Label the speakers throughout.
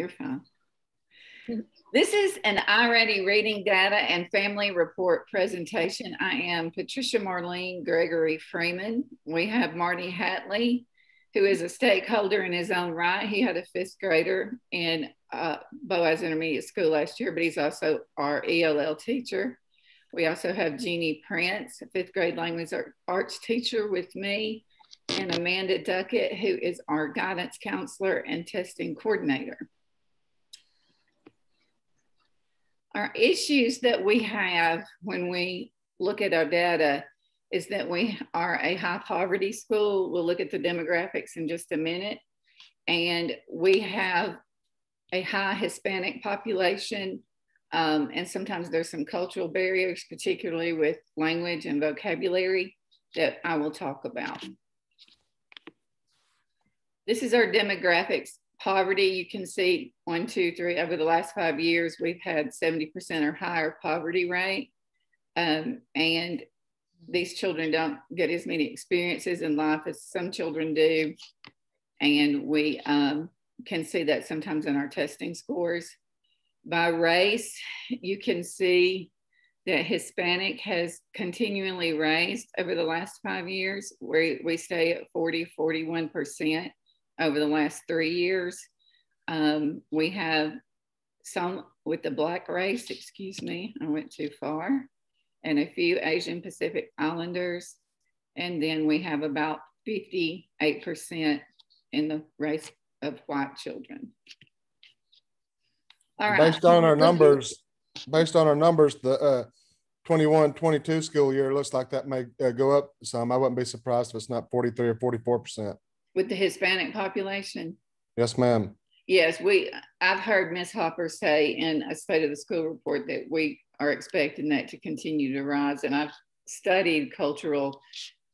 Speaker 1: You're fine. This is an iReady Reading Data and Family Report presentation. I am Patricia Marlene Gregory Freeman. We have Marty Hatley, who is a stakeholder in his own right. He had a fifth grader in Boaz Intermediate School last year, but he's also our ELL teacher. We also have Jeannie Prince, a fifth grade language arts teacher with me, and Amanda Duckett, who is our guidance counselor and testing coordinator. Our issues that we have when we look at our data is that we are a high poverty school. We'll look at the demographics in just a minute. And we have a high Hispanic population. And sometimes there's some cultural barriers, particularly with language and vocabulary, that I will talk about. This is our demographics. Poverty, you can see 1, 2, 3, over the last 5 years, we've had 70% or higher poverty rate. And these children don't get as many experiences in life as some children do. And we can see that sometimes in our testing scores. By race, you can see that Hispanic has continually raised over the last 5 years, where we stay at 41% over the last 3 years. We have some with the Black race, excuse me, I went too far, and a few Asian Pacific Islanders. And then we have about 58% in the race of white children. All right.
Speaker 2: Based on our numbers, the 21-22 school year looks like that may go up some. I wouldn't be surprised if it's not 43 or 44%.
Speaker 1: With the Hispanic population?
Speaker 2: Yes, ma'am.
Speaker 1: Yes, I've heard Ms. Hopper say in a State of the School report that we are expecting that to continue to rise. And I've studied cultural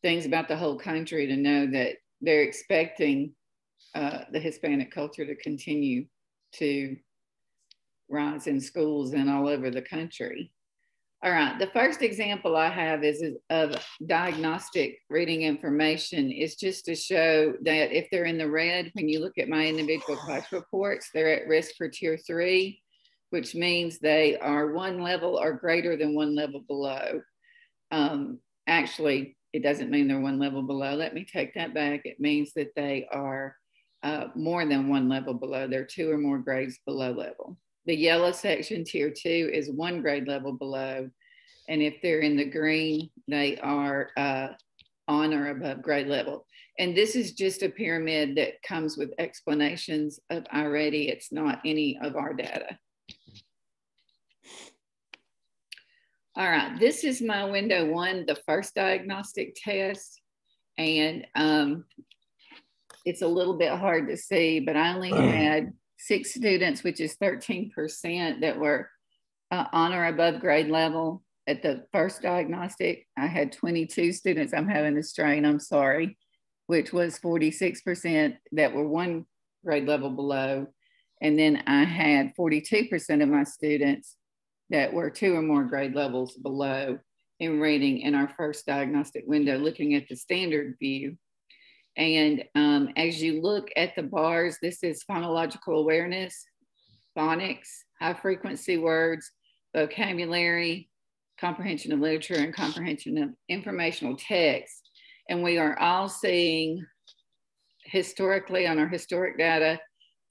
Speaker 1: things about the whole country to know that they're expecting the Hispanic culture to continue to rise in schools and all over the country. All right, the first example I have is of diagnostic reading information. Is just to show that if they're in the red, when you look at my individual class reports, they're at risk for tier 3, which means they are 1 level or greater than 1 level below. Actually, it doesn't mean they're 1 level below. Let me take that back. It means that they are more than 1 level below. They're 2 or more grades below level. The yellow section, tier 2, is 1 grade level below. And if they're in the green, they are on or above grade level. And this is just a pyramid that comes with explanations of iReady. It's not any of our data. All right, this is my window 1, the first diagnostic test. And it's a little bit hard to see, but I only had 6 students, which is 13%, that were on or above grade level at the first diagnostic. I had 22 students, I'm having a strain, I'm sorry, which was 46% that were 1 grade level below. And then I had 42% of my students that were 2 or more grade levels below in reading in our first diagnostic window, looking at the standard view. And as you look at the bars, this is phonological awareness, phonics, high frequency words, vocabulary, comprehension of literature, and comprehension of informational text. And we are all seeing historically on our historic data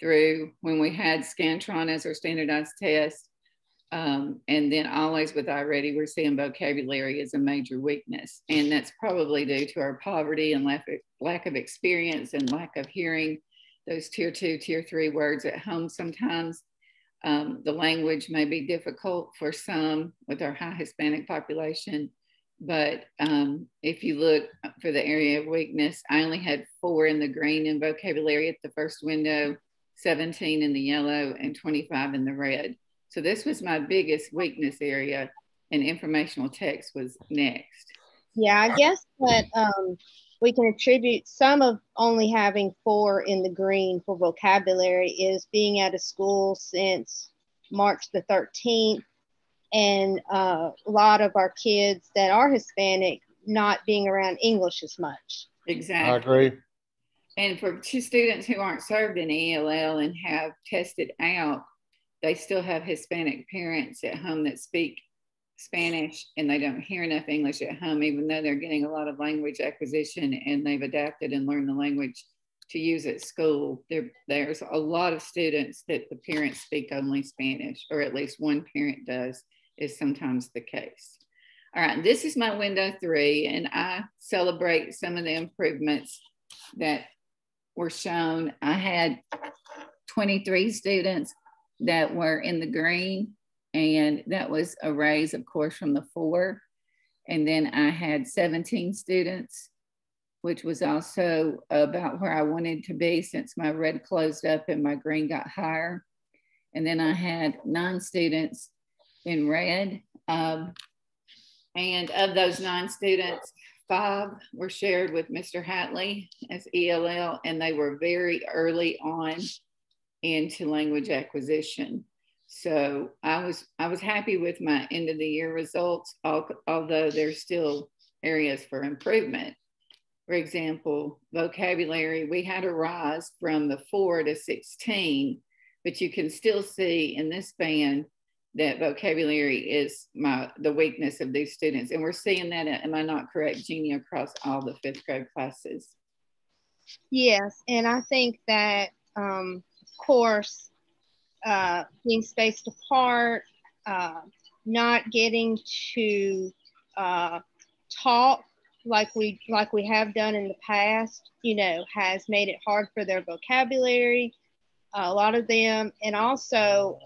Speaker 1: through when we had Scantron as our standardized test. And then always with iReady, we're seeing vocabulary as a major weakness. And that's probably due to our poverty and lack of experience and lack of hearing those tier 2, tier 3 words at home sometimes. The language may be difficult for some with our high Hispanic population. But if you look for the area of weakness, I only had 4 in the green in vocabulary at the first window, 17 in the yellow, and 25 in the red. So this was my biggest weakness area, and informational text was next.
Speaker 3: Yeah, I guess that we can attribute some of only having 4 in the green for vocabulary is being at a school since March the 13th, and a lot of our kids that are Hispanic not being around English as much.
Speaker 1: Exactly.
Speaker 2: I agree.
Speaker 1: And for two students who aren't served in ELL and have tested out, they still have Hispanic parents at home that speak Spanish, and they don't hear enough English at home, even though they're getting a lot of language acquisition and they've adapted and learned the language to use at school. There's a lot of students that the parents speak only Spanish, or at least one parent does, is sometimes the case. All right, this is my window 3, and I celebrate some of the improvements that were shown. I had 23 students that were in the green, and that was a raise, of course, from the 4. And then I had 17 students, which was also about where I wanted to be since my red closed up and my green got higher. And then I had 9 students in red. And of those 9 students, 5 were shared with Mr. Hatley as ELL, and they were very early on into language acquisition. So I was happy with my end of the year results, although there's still areas for improvement. For example, vocabulary, we had a rise from the 4 to 16, but you can still see in this band that vocabulary is the weakness of these students. And we're seeing that, am I not correct, Jeannie, across all the 5th grade classes?
Speaker 3: Yes, and I think that, of course, being spaced apart, not getting to talk like we have done in the past, you know, has made it hard for their vocabulary, a lot of them, and also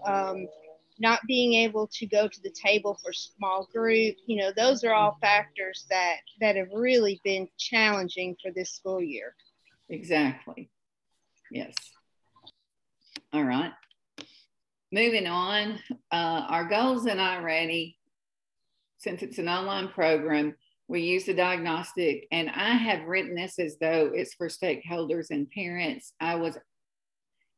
Speaker 3: not being able to go to the table for small group, you know, those are all factors that have really been challenging for this school year.
Speaker 1: Exactly. Yes. All right. Moving on, our goals in iReady, since it's an online program, we use the diagnostic, and I have written this as though it's for stakeholders and parents.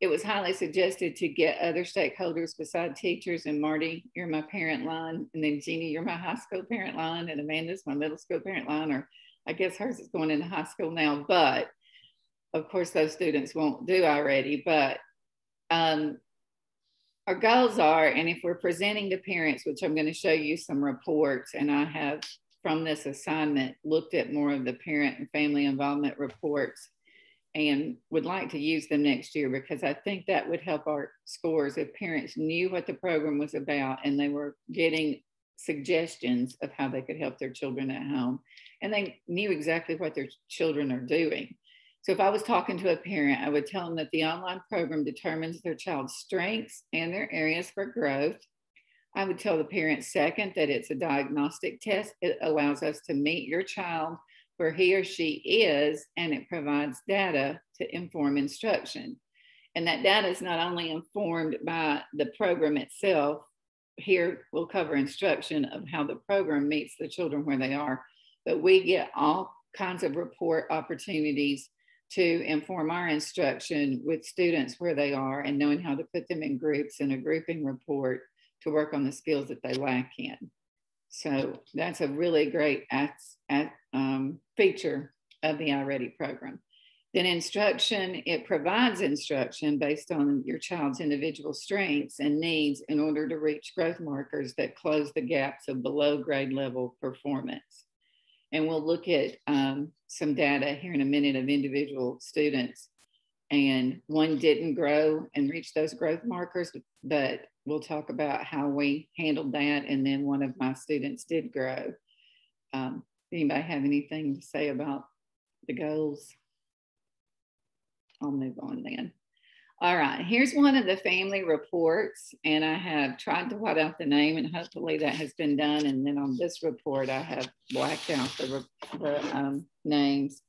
Speaker 1: It was highly suggested to get other stakeholders besides teachers, and Marty, you're my parent line, and then Jeannie, you're my high school parent line, and Amanda's my middle school parent line, or I guess hers is going into high school now, but of course those students won't do iReady, but our goals are, and if we're presenting to parents, which I'm going to show you some reports, and I have from this assignment looked at more of the parent and family involvement reports and would like to use them next year, because I think that would help our scores if parents knew what the program was about and they were getting suggestions of how they could help their children at home, and they knew exactly what their children are doing. So if I was talking to a parent, I would tell them that the online program determines their child's strengths and their areas for growth. I would tell the parent second that it's a diagnostic test. It allows us to meet your child where he or she is, and it provides data to inform instruction. And that data is not only informed by the program itself. Here we'll cover instruction of how the program meets the children where they are, but we get all kinds of report opportunities to inform our instruction with students where they are, and knowing how to put them in groups in a grouping report to work on the skills that they lack in. So that's a really great feature of the iReady program. Then instruction, it provides instruction based on your child's individual strengths and needs in order to reach growth markers that close the gaps of below grade level performance. And we'll look at some data here in a minute of individual students. And one didn't grow and reach those growth markers, but we'll talk about how we handled that. And then one of my students did grow. Anybody have anything to say about the goals? I'll move on then. All right, here's one of the family reports, and I have tried to white out the name, and hopefully that has been done. And then on this report, I have blacked out the names.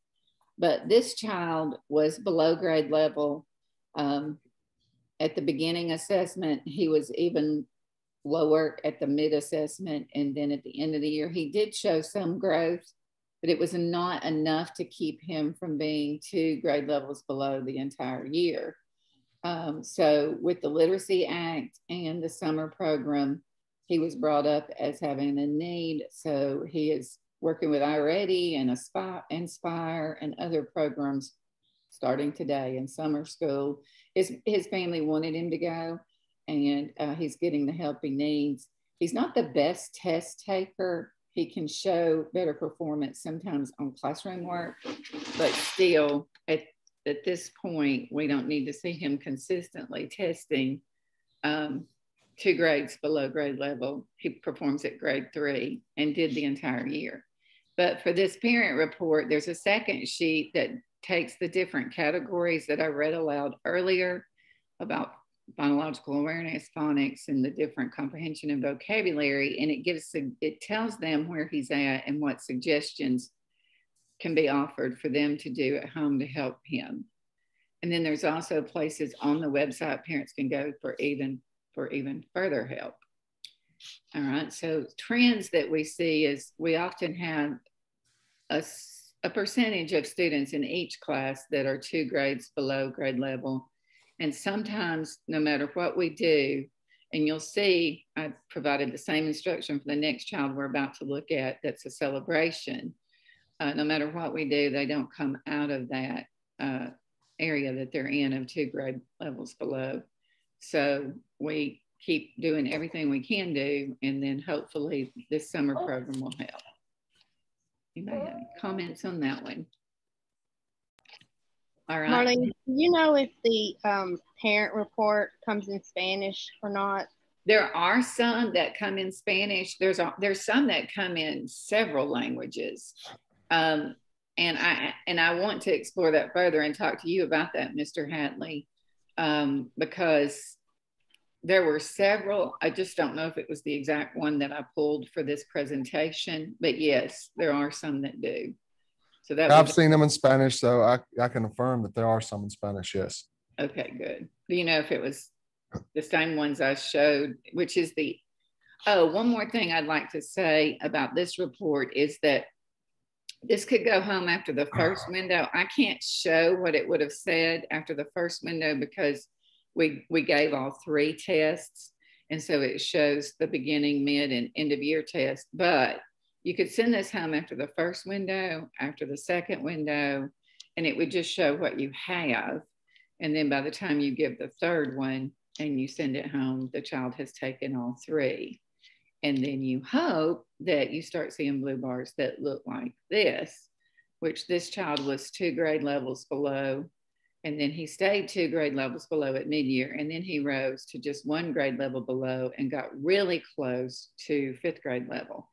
Speaker 1: But this child was below grade level. At the beginning assessment, he was even lower at the mid assessment. And then at the end of the year, he did show some growth, but it was not enough to keep him from being 2 grade levels below the entire year. So with the Literacy Act and the summer program, he was brought up as having a need. So he is working with iReady and Inspire and other programs starting today in summer school. His family wanted him to go, and he's getting the help he needs. He's not the best test taker. He can show better performance sometimes on classroom work, but still at this point, we don't need to see him consistently testing 2 grades below grade level. He performs at grade 3 and did the entire year. But for this parent report, there's a second sheet that takes the different categories that I read aloud earlier about phonological awareness, phonics, and the different comprehension and vocabulary. And it tells them where he's at and what suggestions can be offered for them to do at home to help him. And then there's also places on the website parents can go for even further help. All right, so trends that we see is we often have a percentage of students in each class that are 2 grades below grade level. And sometimes, no matter what we do, and you'll see I provided the same instruction for the next child we're about to look at, that's a celebration. No matter what we do, they don't come out of that area that they're in of 2 grade levels below. So we keep doing everything we can do, and then hopefully this summer program will help. You may have any comments on that one. All right.
Speaker 3: Marlene, do you know if the parent report comes in Spanish or not?
Speaker 1: There are some that come in Spanish. There's some that come in several languages. And I want to explore that further and talk to you about that, Mr. Hadley, because there were several. I just don't know if it was the exact one that I pulled for this presentation, but yes, there are some that do. So that
Speaker 2: I've seen them in Spanish, so I can affirm that there are some in Spanish, yes.
Speaker 1: Okay, good. Do you know if it was the same ones I showed, which is one more thing I'd like to say about this report is that this could go home after the first window. I can't show what it would have said after the first window because we gave all 3 tests. And so it shows the beginning, mid, and end of year test. But you could send this home after the first window, after the second window, and it would just show what you have. And then by the time you give the third one and you send it home, the child has taken all 3. And then you hope that you start seeing blue bars that look like this, which this child was 2 grade levels below. And then he stayed 2 grade levels below at mid-year. And then he rose to just 1 grade level below and got really close to 5th grade level.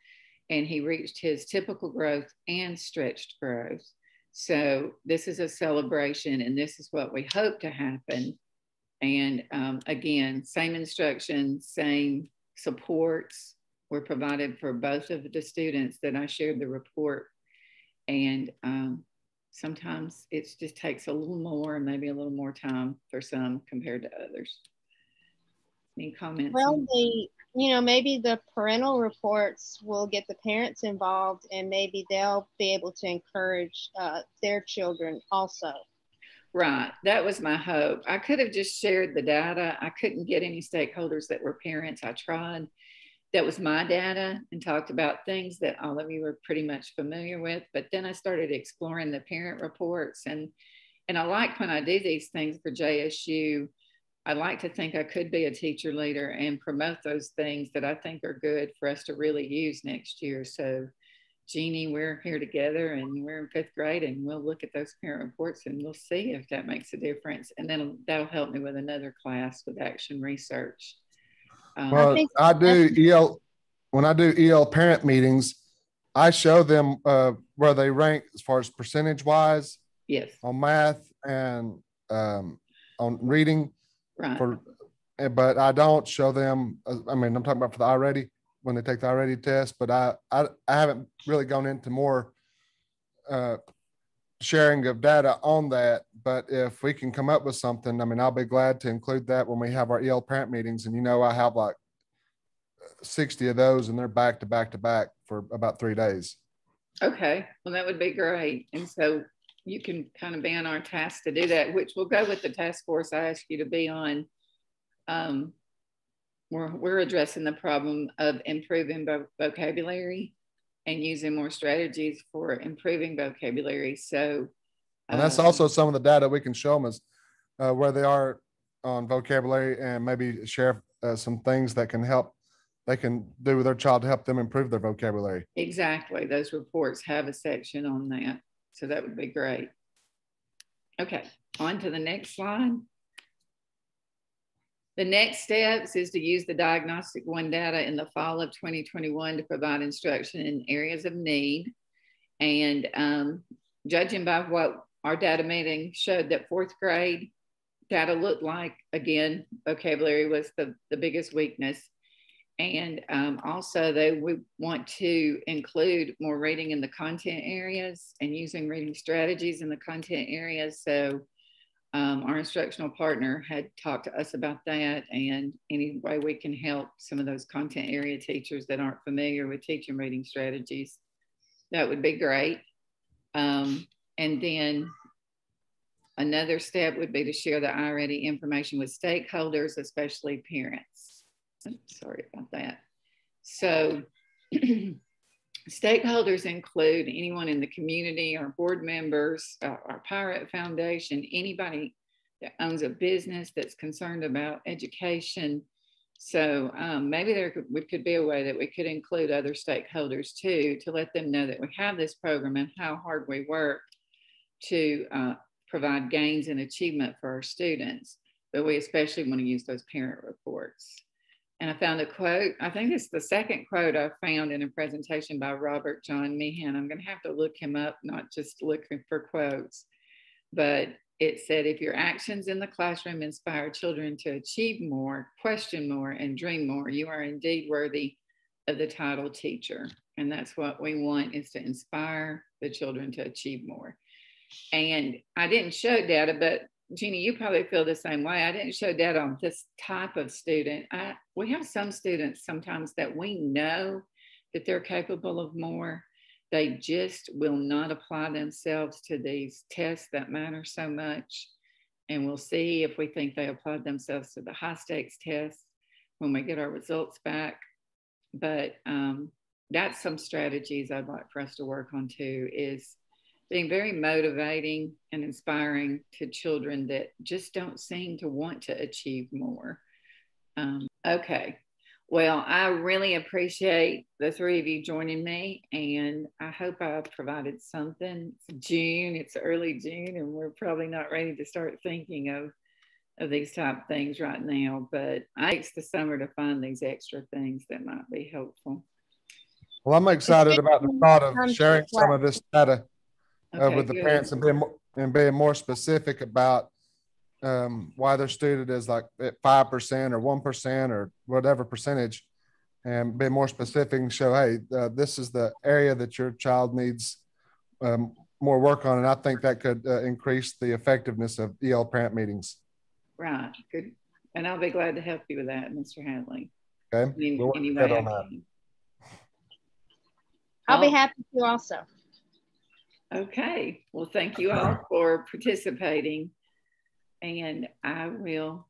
Speaker 1: And he reached his typical growth and stretched growth. So this is a celebration, and this is what we hope to happen. And again, same instructions, same supports were provided for both of the students that I shared the report. And sometimes it just takes a little more and maybe a little more time for some compared to others. Any comments?
Speaker 3: Well, maybe the parental reports will get the parents involved, and maybe they'll be able to encourage their children also.
Speaker 1: Right. That was my hope. I could have just shared the data. I couldn't get any stakeholders that were parents. I tried. That was my data and talked about things that all of you were pretty much familiar with. But then I started exploring the parent reports. And I like when I do these things for JSU, I like to think I could be a teacher leader and promote those things that I think are good for us to really use next year. So Jeannie, we're here together and we're in 5th grade, and we'll look at those parent reports and we'll see if that makes a difference. And then that'll help me with another class with action research.
Speaker 2: Well, I do EL, when I do EL parent meetings, I show them where they rank as far as percentage wise.
Speaker 1: Yes.
Speaker 2: On math and on reading.
Speaker 1: Right.
Speaker 2: But I don't show them, I mean, I'm talking about for the iReady, when they take the iReady test, but I haven't really gone into more sharing of data on that. But if we can come up with something, I mean, I'll be glad to include that when we have our EL parent meetings. And, I have like 60 of those, and they're back to back to back for about 3 days. Okay.
Speaker 1: Well, that would be great. And so you can kind of be on our task to do that, which will go with the task force I asked you to be on. We're addressing the problem of improving vocabulary and using more strategies for improving vocabulary. So
Speaker 2: And that's also some of the data we can show them is where they are on vocabulary, and maybe share some things that can help, they can do with their child to help them improve their vocabulary.
Speaker 1: Exactly. Those reports have a section on that. So that would be great. Okay, on to the next slide. The next steps is to use the Diagnostic One data in the fall of 2021 to provide instruction in areas of need. And judging by what our data meeting showed, that fourth grade data looked like, again, vocabulary was the biggest weakness. And also we want to include more reading in the content areas and using reading strategies in the content areas. So our instructional partner had talked to us about that, and any way we can help some of those content area teachers that aren't familiar with teaching reading strategies, that would be great. And then another step would be to share the iReady information with stakeholders, especially parents. Sorry about that. So stakeholders include anyone in the community, our board members, our Pirate Foundation, anybody that owns a business that's concerned about education. So maybe there could be a way that we could include other stakeholders too, to let them know that we have this program and how hard we work to provide gains and achievement for our students. But we especially want to use those parent reports. And I found a quote, I think it's the second quote I found in a presentation by Robert John Meehan. I'm going to have to look him up, not just looking for quotes, but it said, if your actions in the classroom inspire children to achieve more, question more, and dream more, you are indeed worthy of the title teacher. And that's what we want, is to inspire the children to achieve more. And I didn't show data, but Jeannie, you probably feel the same way. I didn't show data on this type of student. We have some students sometimes that we know that they're capable of more. They just will not apply themselves to these tests that matter so much. And we'll see if we think they applied themselves to the high stakes tests when we get our results back. But that's some strategies I'd like for us to work on too, is being very motivating and inspiring to children that just don't seem to want to achieve more. Okay, well, I really appreciate the three of you joining me, and I hope I provided something. It's June, it's early June, and we're probably not ready to start thinking of these type of things right now, but it takes the summer to find these extra things that might be helpful.
Speaker 2: Well, I'm excited about the thought of sharing some of this data with the parents and being more specific about why their student is like at 5% or 1% or whatever percentage, and be more specific and show, hey, this is the area that your child needs more work on. And I think that could increase the effectiveness of EL parent meetings.
Speaker 1: Right, good. And I'll be glad to help you with that, Mr. Hadley.
Speaker 2: Okay,
Speaker 1: any way I can.
Speaker 3: I'll be happy to also.
Speaker 1: Okay, well, thank you all for participating, and I will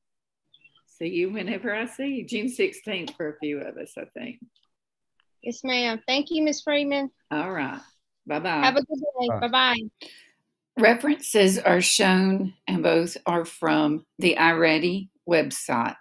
Speaker 1: see you whenever I see you. June 16th for a few of us, I think.
Speaker 3: Yes, ma'am. Thank you, Ms. Freeman.
Speaker 1: All right. Bye-bye.
Speaker 3: Have a good day. Bye-bye.
Speaker 1: References are shown, and both are from the iReady website.